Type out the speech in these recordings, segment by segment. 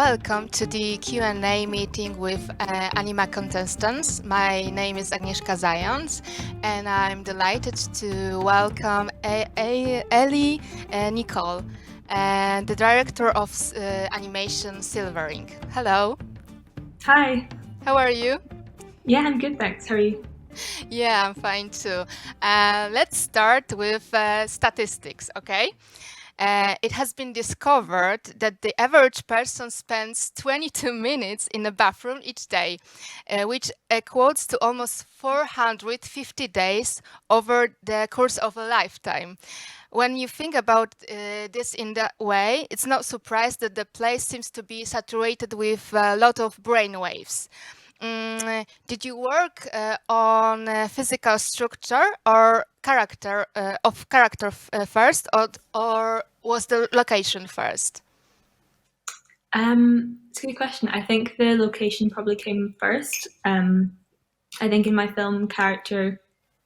welcome to the Q&A meeting with Anima contestants. My name is Agnieszka Zając, and I'm delighted to welcome Eilidh Nicoll, the director of animation Silvering. Hello. Hi. How are you? Yeah, I'm good, thanks. How are you? Yeah, I'm fine too. Let's start with statistics, okay? It has been discovered that the average person spends 22 minutes in the bathroom each day, which equates to almost 450 days over the course of a lifetime. When you think about this in that way, it's not surprised that the place seems to be saturated with a lot of brain waves. Did you work on physical structure or character first, or was the location first? It's a good question. I think the location probably came first. I think in my film, character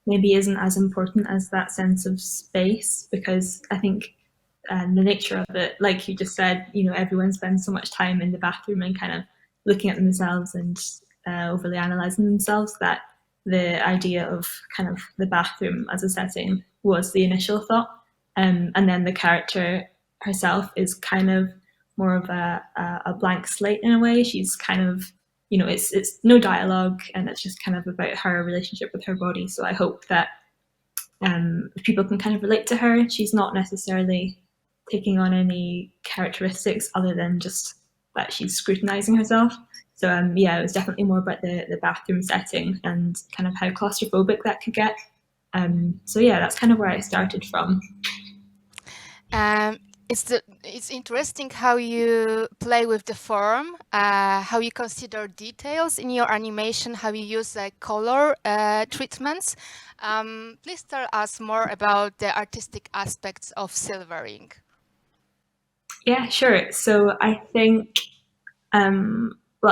maybe isn't as important as that sense of space, because I think the nature of it, like you just said, everyone spends so much time in the bathroom and kind of looking at themselves and overly analysing themselves, that the idea of kind of the bathroom as a setting was the initial thought. And then the character herself is kind of more of a blank slate in a way. She's kind of, it's no dialogue, and it's just kind of about her relationship with her body. So I hope that people can kind of relate to her. She's not necessarily taking on any characteristics other than just that she's scrutinizing herself. So it was definitely more about the bathroom setting and kind of how claustrophobic that could get. That's kind of where I started from. It's interesting how you play with the form, how you consider details in your animation, how you use color treatments. Please tell us more about the artistic aspects of Silvering. Yeah, sure. So I think,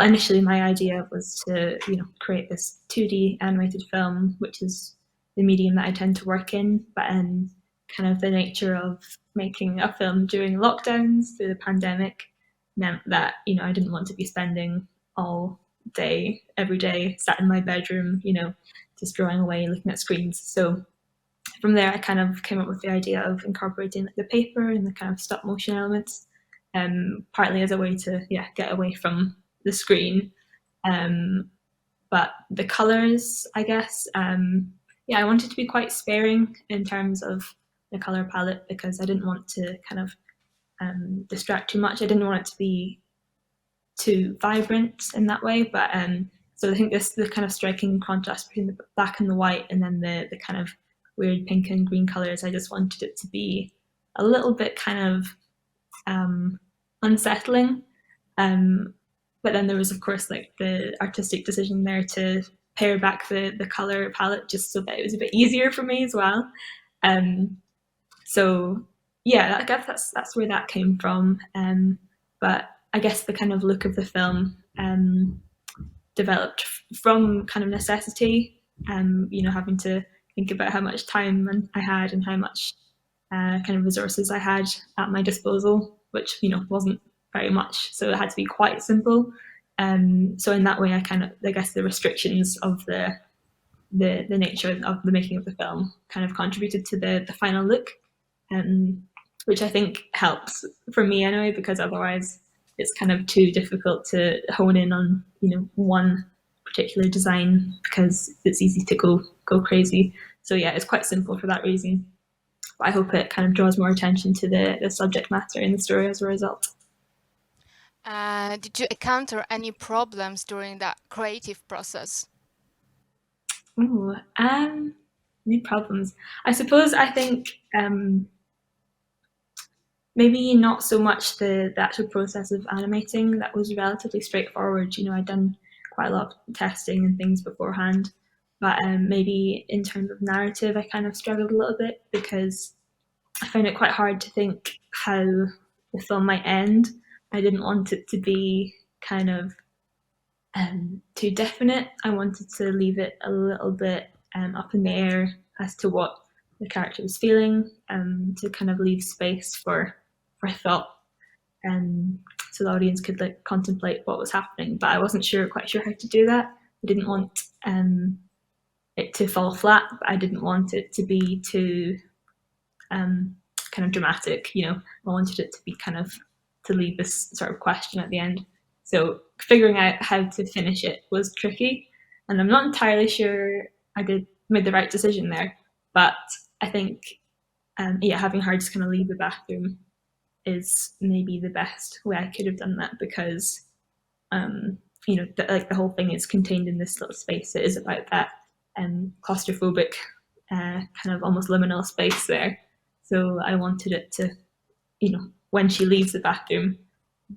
initially my idea was to, create this 2D animated film, which is the medium that I tend to work in, but kind of the nature of making a film during lockdowns through the pandemic meant that, I didn't want to be spending all day, every day, sat in my bedroom, just drawing away, looking at screens. So from there, I kind of came up with the idea of incorporating the paper and the kind of stop motion elements, partly as a way to get away from the screen. But the colors, I guess, I wanted to be quite sparing in terms of the color palette, because I didn't want to kind of distract too much. I didn't want it to be too vibrant in that way. But so I think the kind of striking contrast between the black and the white, and then the kind of weird pink and green colors, I just wanted it to be a little bit kind of unsettling. But then there was, of course, like the artistic decision there to pare back the color palette just so that it was a bit easier for me as well. I guess that's where that came from. But I guess the kind of look of the film developed from kind of necessity, having to think about how much time I had and how much kind of resources I had at my disposal, which, wasn't very much. So it had to be quite simple. So in that way, I guess the restrictions of the nature of the making of the film kind of contributed to the final look, which I think helps for me anyway, because otherwise it's kind of too difficult to hone in on, one particular design, because it's easy to go crazy. So it's quite simple for that reason. But I hope it kind of draws more attention to the subject matter in the story as a result. Did you encounter any problems during that creative process? Any problems? I suppose I think maybe not so much the actual process of animating. That was relatively straightforward. I'd done quite a lot of testing and things beforehand. But maybe in terms of narrative, I kind of struggled a little bit, because I found it quite hard to think how the film might end. I didn't want it to be kind of too definite. I wanted to leave it a little bit up in the air as to what the character was feeling, to kind of leave space for thought. so the audience could like contemplate what was happening. But I wasn't quite sure how to do that. I didn't want it to fall flat, but I didn't want it to be too kind of dramatic. I wanted it to be kind of to leave this sort of question at the end. So figuring out how to finish it was tricky, and I'm not entirely sure I made the right decision there. But I think, having her just kind of leave the bathroom is maybe the best way I could have done that, because the whole thing is contained in this little space. It is about that claustrophobic kind of almost liminal space there. So I wanted it to, when she leaves the bathroom,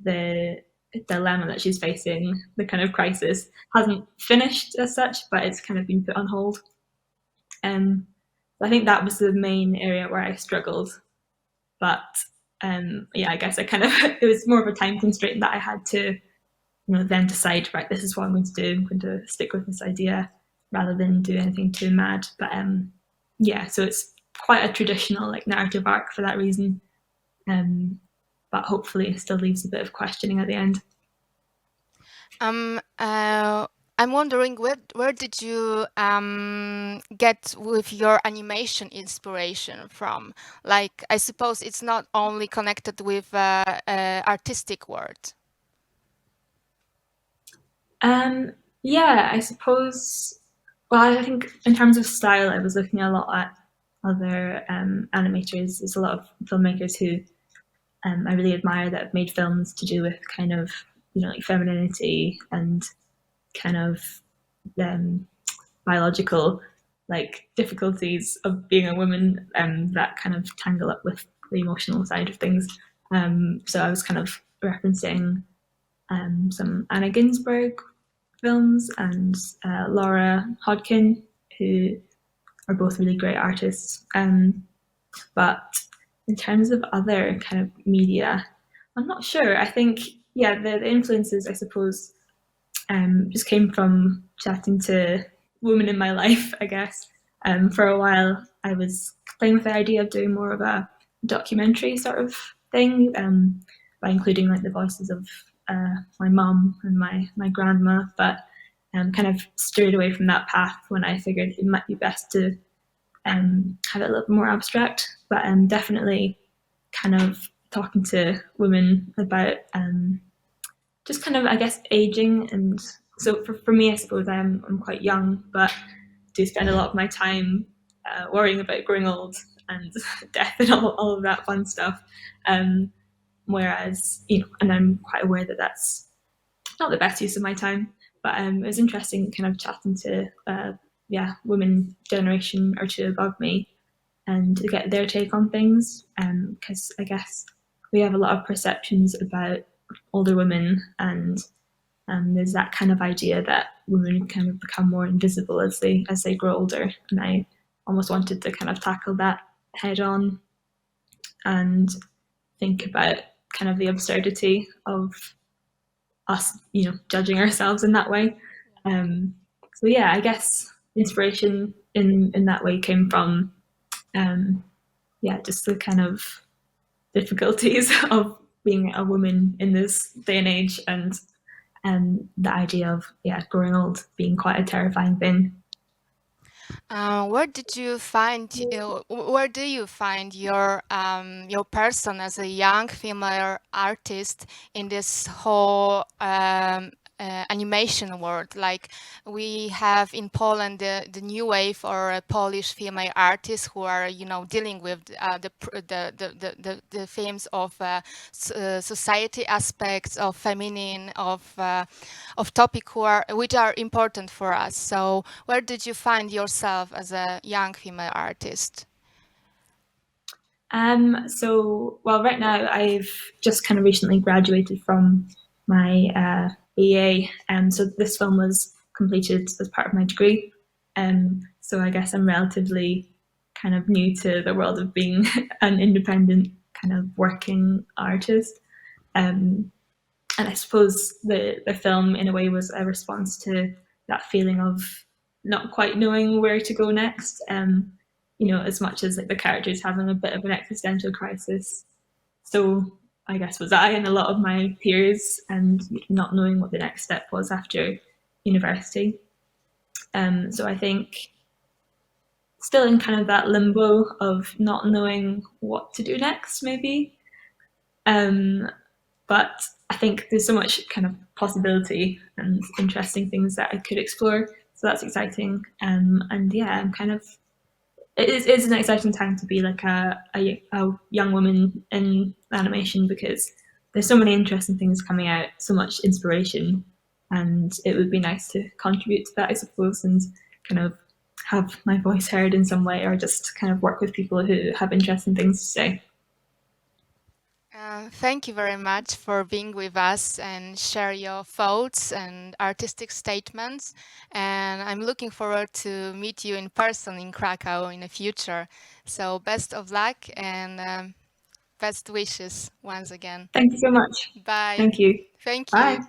the dilemma that she's facing, the kind of crisis, hasn't finished as such, but it's kind of been put on hold. I think that was the main area where I struggled. But I guess it was more of a time constraint that I had to, then decide, right, this is what I'm going to do. I'm going to stick with this idea rather than do anything too mad. But so it's quite a traditional like narrative arc for that reason. But hopefully it still leaves a bit of questioning at the end. I'm wondering where did you get with your animation inspiration from? Like, I suppose it's not only connected with artistic world. I suppose. Well, I think in terms of style, I was looking a lot at other animators. There's a lot of filmmakers who I really admire that have made films to do with kind of like femininity and kind of biological like difficulties of being a woman that kind of tangle up with the emotional side of things. So I was kind of referencing some Anna Ginsberg films and Laura Hodkin, who are both really great artists. But in terms of other kind of media, I'm not sure. I think, the influences, I suppose, just came from chatting to women in my life, I guess. For a while, I was playing with the idea of doing more of a documentary sort of thing, by including like the voices of my mum and my grandma, but kind of strayed away from that path when I figured it might be best to have it a little more abstract. But definitely kind of talking to women about just kind of, I guess, aging. And so for me, I suppose I'm quite young, but do spend a lot of my time worrying about growing old and death and all of that fun stuff. Whereas, and I'm quite aware that that's not the best use of my time, but it was interesting kind of chatting to, women generation or two above me and to get their take on things. Because I guess we have a lot of perceptions about older women, and there's that kind of idea that women kind of become more invisible as they grow older. And I almost wanted to kind of tackle that head on and think about kind of the absurdity of us, judging ourselves in that way. I guess inspiration in that way came from, just the kind of difficulties of being a woman in this day and age, and the idea of growing old being quite a terrifying thing. Where do you find your person as a young female artist in this whole animation world? Like, we have in Poland the new wave or Polish female artists who are dealing with the themes of society aspects, of feminine, of topic which are important for us. So where did you find yourself as a young female artist? Right now I've just kind of recently graduated from my BA, so this film was completed as part of my degree. So I guess I'm relatively kind of new to the world of being an independent kind of working artist. And I suppose the film in a way was a response to that feeling of not quite knowing where to go next. As much as like the characters having a bit of an existential crisis. So I guess, was I and a lot of my peers, and not knowing what the next step was after university. So I think still in kind of that limbo of not knowing what to do next, maybe. But I think there's so much kind of possibility and interesting things that I could explore. So that's exciting. And yeah, I'm kind of, it is an exciting time to be like a young woman in animation, because there's so many interesting things coming out, so much inspiration. And it would be nice to contribute to that, I suppose, and kind of have my voice heard in some way, or just kind of work with people who have interesting things to say. Thank you very much for being with us and share your thoughts and artistic statements. And I'm looking forward to meet you in person in Krakow in the future. So best of luck and best wishes once again. Thank you so much. Bye. Thank you. Thank Bye. you.